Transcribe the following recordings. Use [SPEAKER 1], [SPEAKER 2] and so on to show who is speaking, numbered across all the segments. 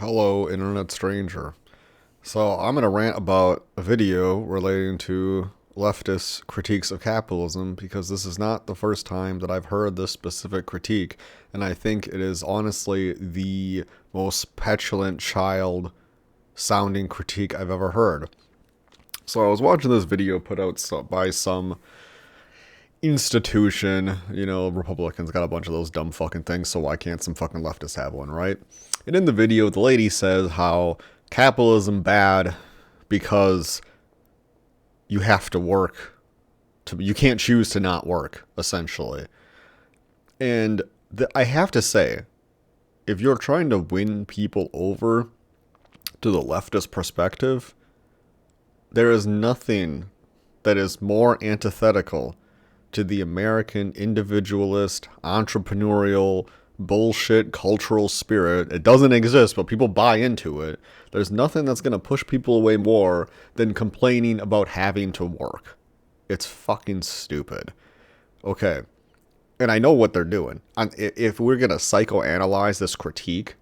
[SPEAKER 1] Hello, internet stranger. So, I'm going to rant about a video relating to leftist critiques of capitalism because this is not the first time that I've heard this specific critique, and I think it is honestly the most petulant child sounding critique I've ever heard. So, I was watching this video put out by some institution. Republicans got a bunch of those dumb fucking things, so why can't some fucking leftists have one, right? And in the video, the lady says how capitalism bad because you have to work. You can't choose to not work, essentially. And I have to say, if you're trying to win people over to the leftist perspective, there is nothing that is more antithetical to the American individualist, entrepreneurial, bullshit cultural spirit. It doesn't exist, but people buy into it. There's nothing that's going to push people away more than complaining about having to work. It's fucking stupid. Okay. And I know what they're doing. If we're going to psychoanalyze this critique,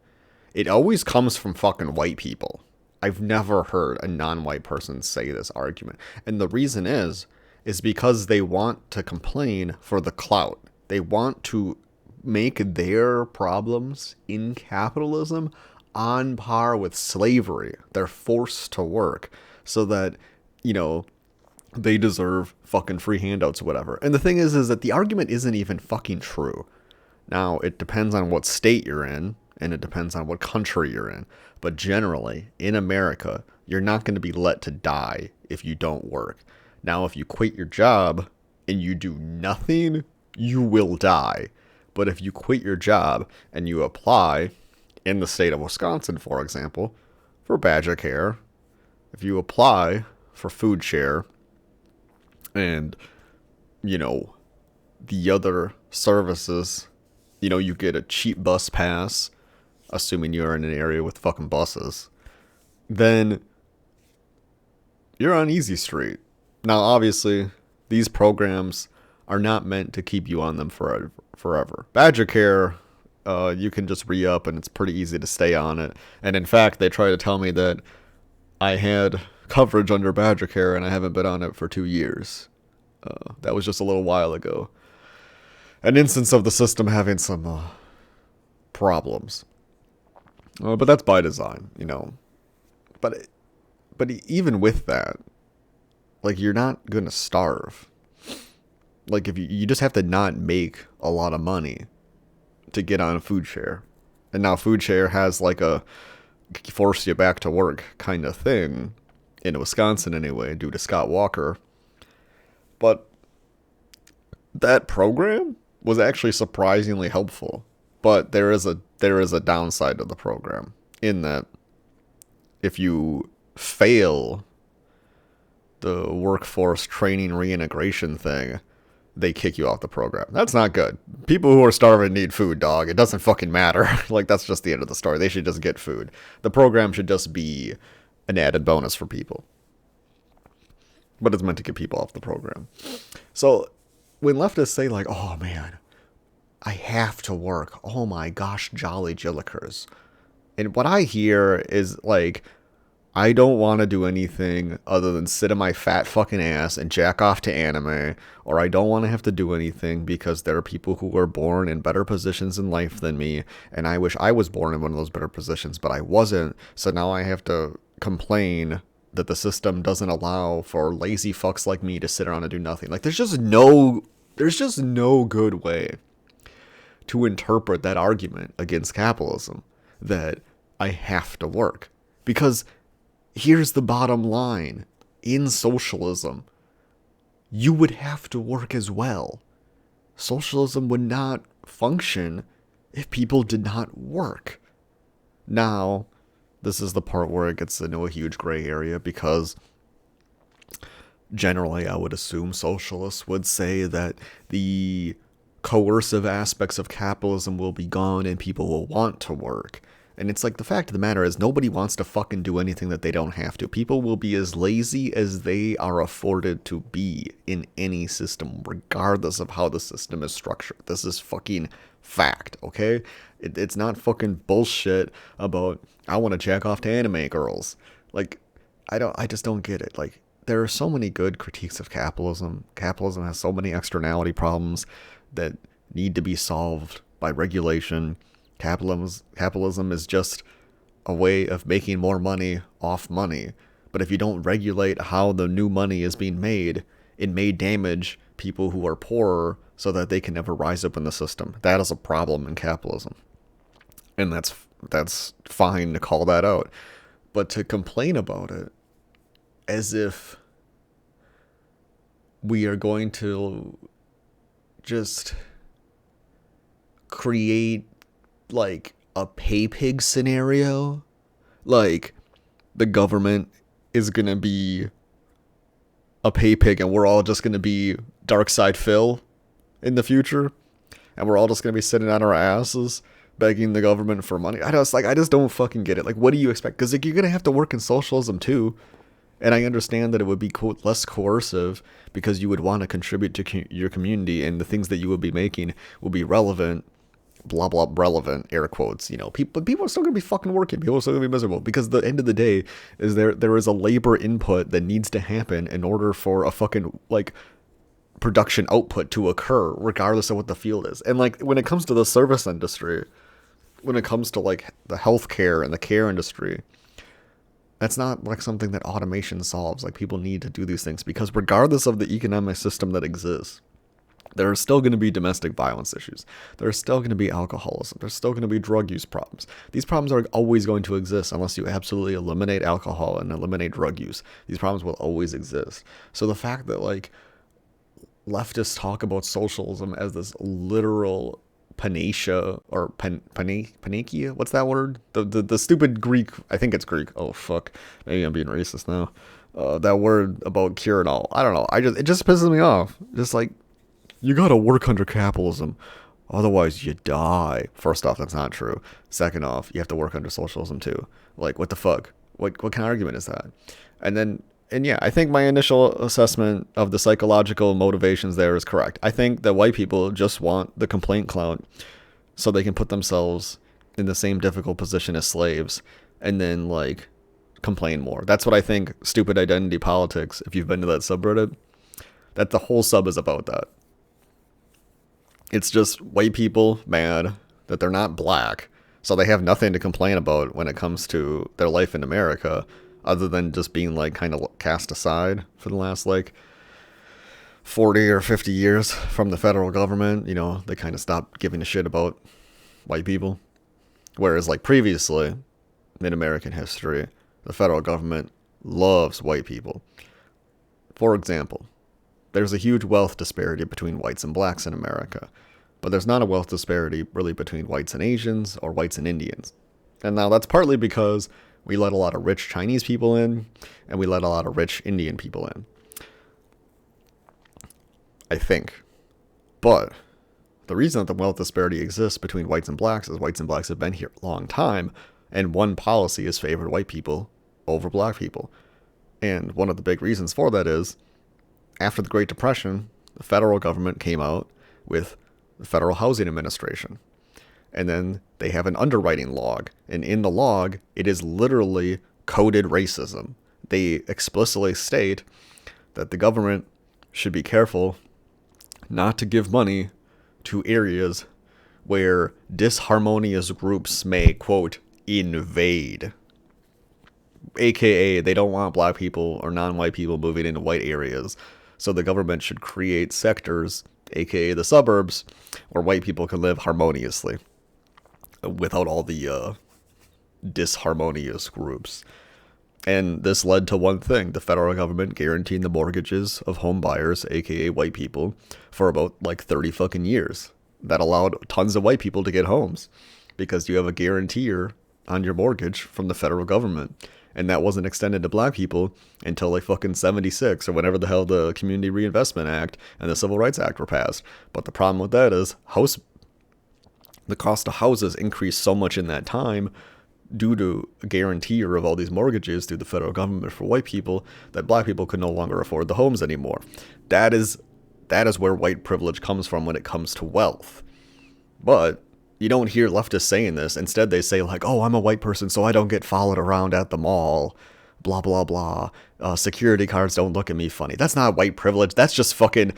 [SPEAKER 1] it always comes from fucking white people. I've never heard a non-white person say this argument. And the reason is because they want to complain for the clout. They want to make their problems in capitalism on par with slavery. They're forced to work so that, they deserve fucking free handouts or whatever. And the thing is that the argument isn't even fucking true. Now, it depends on what state you're in, and it depends on what country you're in. But generally, in America, you're not going to be let to die if you don't work. Now, if you quit your job and you do nothing, you will die. But if you quit your job and you apply in the state of Wisconsin, for example, for Badger Care, if you apply for food share and, the other services, you get a cheap bus pass, assuming you're in an area with fucking buses, then you're on easy street. Now, obviously, these programs are not meant to keep you on them forever. Badger Care, you can just re-up and it's pretty easy to stay on it. And in fact, they try to tell me that I had coverage under Badger Care and I haven't been on it for 2 years. That was just a little while ago. An instance of the system having some problems. But that's by design, But even with that, you're not going to starve. If you just have to not make a lot of money to get on food share. And now food share has a force you back to work kind of thing in Wisconsin anyway, due to Scott Walker. But that program was actually surprisingly helpful. But there is a downside to the program in that if you fail the workforce training reintegration thing, they kick you off the program. That's not good. People who are starving need food, dog. It doesn't fucking matter. That's just the end of the story. They should just get food. The program should just be an added bonus for people. But it's meant to get people off the program. So when leftists say oh man, I have to work. Oh my gosh, jolly jillikers. And what I hear is I don't want to do anything other than sit on my fat fucking ass and jack off to anime, or I don't want to have to do anything because there are people who are born in better positions in life than me, and I wish I was born in one of those better positions, but I wasn't, so now I have to complain that the system doesn't allow for lazy fucks like me to sit around and do nothing. There's just no good way to interpret that argument against capitalism, that I have to work. Because here's the bottom line. In socialism, you would have to work as well. Socialism would not function if people did not work. Now, this is the part where it gets into a huge gray area, because generally I would assume socialists would say that the coercive aspects of capitalism will be gone and people will want to work. And it's like, the fact of the matter is, nobody wants to fucking do anything that they don't have to. People will be as lazy as they are afforded to be in any system, regardless of how the system is structured. This is fucking fact, okay? It's not fucking bullshit about, I want to jack off to anime girls. Like, I just don't get it. Like, there are so many good critiques of capitalism. Capitalism has so many externality problems that need to be solved by regulation. Capitalism is just a way of making more money off money. But if you don't regulate how the new money is being made, it may damage people who are poorer so that they can never rise up in the system. That is a problem in capitalism. And that's fine to call that out. But to complain about it as if we are going to just create like a pay pig scenario, like the government is gonna be a pay pig and we're all just gonna be Dark Side Phil in the future, and we're all just gonna be sitting on our asses begging the government for money. I just don't fucking get it. Like, what do you expect? Because like, you're gonna have to work in socialism too. And I understand that it would be less coercive because you would want to contribute to your community, and the things that you would be making will be relevant, blah, blah, relevant, air quotes, but people are still going to be fucking working. People are still going to be miserable because the end of the day is there is a labor input that needs to happen in order for a fucking, like, production output to occur, regardless of what the field is. And, like, when it comes to the service industry, when it comes to, like, the healthcare and the care industry, that's not like something that automation solves. Like, people need to do these things because regardless of the economic system that exists, there are still going to be domestic violence issues. There's still going to be alcoholism. There's still going to be drug use problems. These problems are always going to exist unless you absolutely eliminate alcohol and eliminate drug use. These problems will always exist. So the fact that, like, leftists talk about socialism as this literal panacea or panacea, what's that word? The stupid Greek, I think it's Greek. Oh fuck, maybe I'm being racist now. That word about cure and all. I don't know. It just pisses me off. Just like, you gotta work under capitalism, otherwise you die. First off, that's not true. Second off, you have to work under socialism too. Like, what the fuck? What kind of argument is that? And yeah, I think my initial assessment of the psychological motivations there is correct. I think that white people just want the complaint clout so they can put themselves in the same difficult position as slaves and then, like, complain more. That's what I think stupid identity politics, if you've been to that subreddit, that the whole sub is about that. It's just white people mad that they're not black, so they have nothing to complain about when it comes to their life in America, other than just being, like, kind of cast aside for the last, like, 40 or 50 years from the federal government. They kind of stopped giving a shit about white people. Whereas, like, previously, in American history, the federal government loves white people. For example, there's a huge wealth disparity between whites and blacks in America, but there's not a wealth disparity really between whites and Asians or whites and Indians. And now that's partly because we let a lot of rich Chinese people in, and we let a lot of rich Indian people in, I think. But the reason that the wealth disparity exists between whites and blacks is whites and blacks have been here a long time, and one policy has favored white people over black people. And one of the big reasons for that is, after the Great Depression, the federal government came out with the Federal Housing Administration. And then they have an underwriting log. And in the log, it is literally coded racism. They explicitly state that the government should be careful not to give money to areas where disharmonious groups may, quote, invade. AKA, they don't want black people or non-white people moving into white areas. So the government should create sectors, aka the suburbs, where white people can live harmoniously without all the disharmonious groups. And this led to one thing: the federal government guaranteeing the mortgages of home buyers, aka white people, for about like 30 fucking years. That allowed tons of white people to get homes because you have a guarantor on your mortgage from the federal government. And that wasn't extended to black people until like fucking 76 or whenever the hell the Community Reinvestment Act and the Civil Rights Act were passed. But the problem with that is the cost of houses increased so much in that time due to a guarantor of all these mortgages through the federal government for white people, that black people could no longer afford the homes anymore. That is where white privilege comes from when it comes to wealth. But you don't hear leftists saying this. Instead, they say like, oh, I'm a white person, so I don't get followed around at the mall. Blah, blah, blah. Security guards don't look at me funny. That's not white privilege. That's just fucking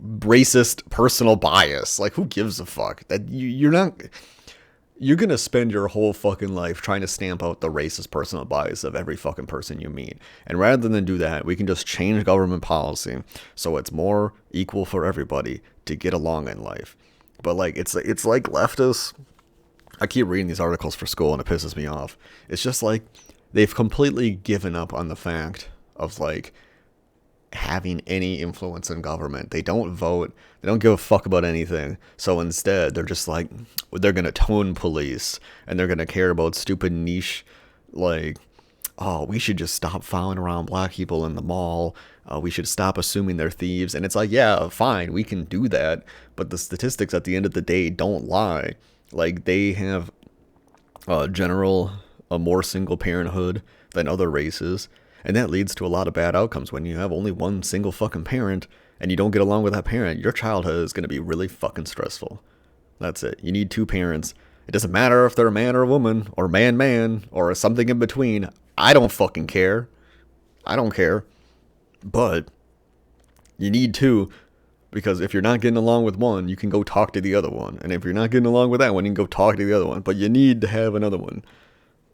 [SPEAKER 1] racist personal bias. Like, who gives a fuck? That you're not... You're gonna spend your whole fucking life trying to stamp out the racist personal bias of every fucking person you meet. And rather than do that, we can just change government policy so it's more equal for everybody to get along in life. But like, it's like leftists. I keep reading these articles for school and it pisses me off. It's just like they've completely given up on the fact of like having any influence in government. They don't vote. They don't give a fuck about anything. So instead, they're just like, they're going to tone police and they're going to care about stupid niche, like, oh, we should just stop following around black people in the mall. We should stop assuming they're thieves. And it's like, yeah, fine, we can do that. But the statistics at the end of the day don't lie. Like, they have a more single parenthood than other races. And that leads to a lot of bad outcomes. When you have only one single fucking parent and you don't get along with that parent, your childhood is going to be really fucking stressful. That's it. You need two parents. It doesn't matter if they're a man or a woman, or man, or something in between. I don't fucking care. I don't care. But you need two, because if you're not getting along with one, you can go talk to the other one. And if you're not getting along with that one, you can go talk to the other one. But you need to have another one.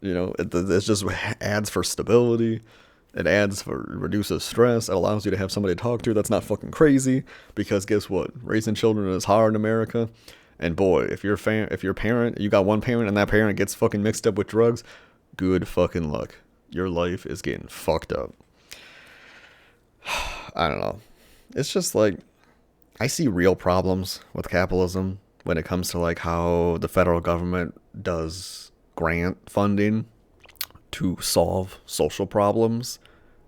[SPEAKER 1] You know, it just adds for stability. It reduces stress. It allows you to have somebody to talk to that's not fucking crazy. Because guess what? Raising children is hard in America. And boy, if your parent, you got one parent and that parent gets fucking mixed up with drugs, good fucking luck. Your life is getting fucked up. I don't know. It's just like, I see real problems with capitalism when it comes to like how the federal government does grant funding to solve social problems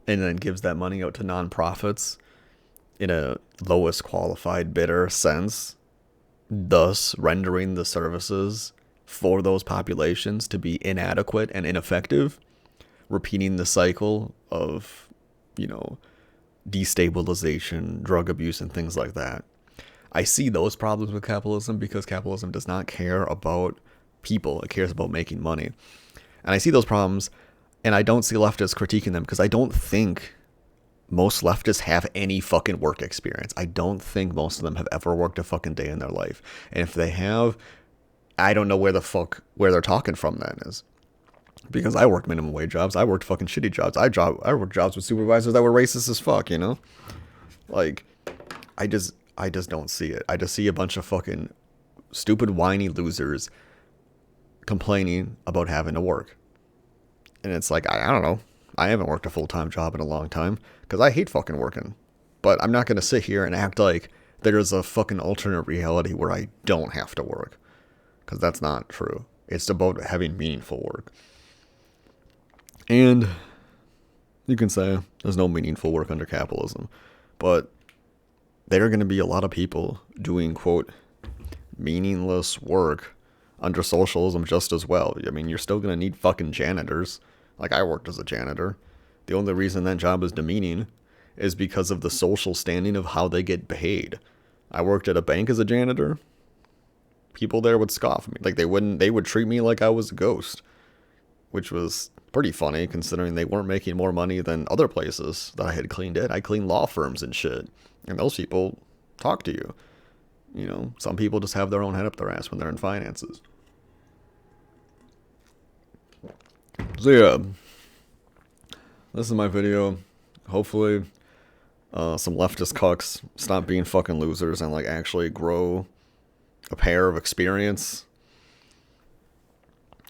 [SPEAKER 1] and then gives that money out to nonprofits in a lowest qualified bidder sense, thus rendering the services for those populations to be inadequate and ineffective, repeating the cycle of, you know, destabilization, drug abuse, and things like that. I see those problems with capitalism because capitalism does not care about people. It cares about making money. And I see those problems, and I don't see leftists critiquing them because I don't think most leftists have any fucking work experience. I don't think most of them have ever worked a fucking day in their life. And if they have, I don't know where they're talking from then is. Because I worked minimum wage jobs. I worked fucking shitty jobs. I worked jobs with supervisors that were racist as fuck, you know? Like, I just don't see it. I just see a bunch of fucking stupid, whiny losers complaining about having to work. And it's like, I don't know. I haven't worked a full-time job in a long time because I hate fucking working. But I'm not going to sit here and act like there's a fucking alternate reality where I don't have to work. Because that's not true. It's about having meaningful work. And you can say there's no meaningful work under capitalism. But there are going to be a lot of people doing, quote, meaningless work under socialism just as well. I mean, you're still going to need fucking janitors. Like, I worked as a janitor. The only reason that job is demeaning is because of the social standing of how they get paid. I worked at a bank as a janitor. People there would scoff at me. Like, they would treat me like I was a ghost. Which was pretty funny, considering they weren't making more money than other places that I had cleaned at. I cleaned law firms and shit. And those people talk to you. You know, some people just have their own head up their ass when they're in finances. So yeah, this is my video. Hopefully, some leftist cucks stop being fucking losers and like actually grow a pair of experience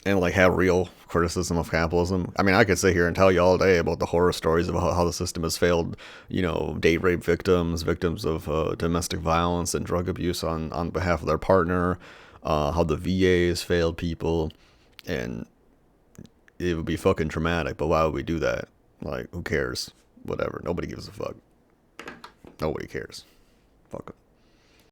[SPEAKER 1] and like have real criticism of capitalism. I mean, I could sit here and tell you all day about the horror stories of how the system has failed, you know, date rape victims of domestic violence and drug abuse on behalf of their partner, how the VA has failed people, and it would be fucking traumatic, but why would we do that? Like, who cares? Whatever. Nobody gives a fuck. Nobody cares. Fuck 'em.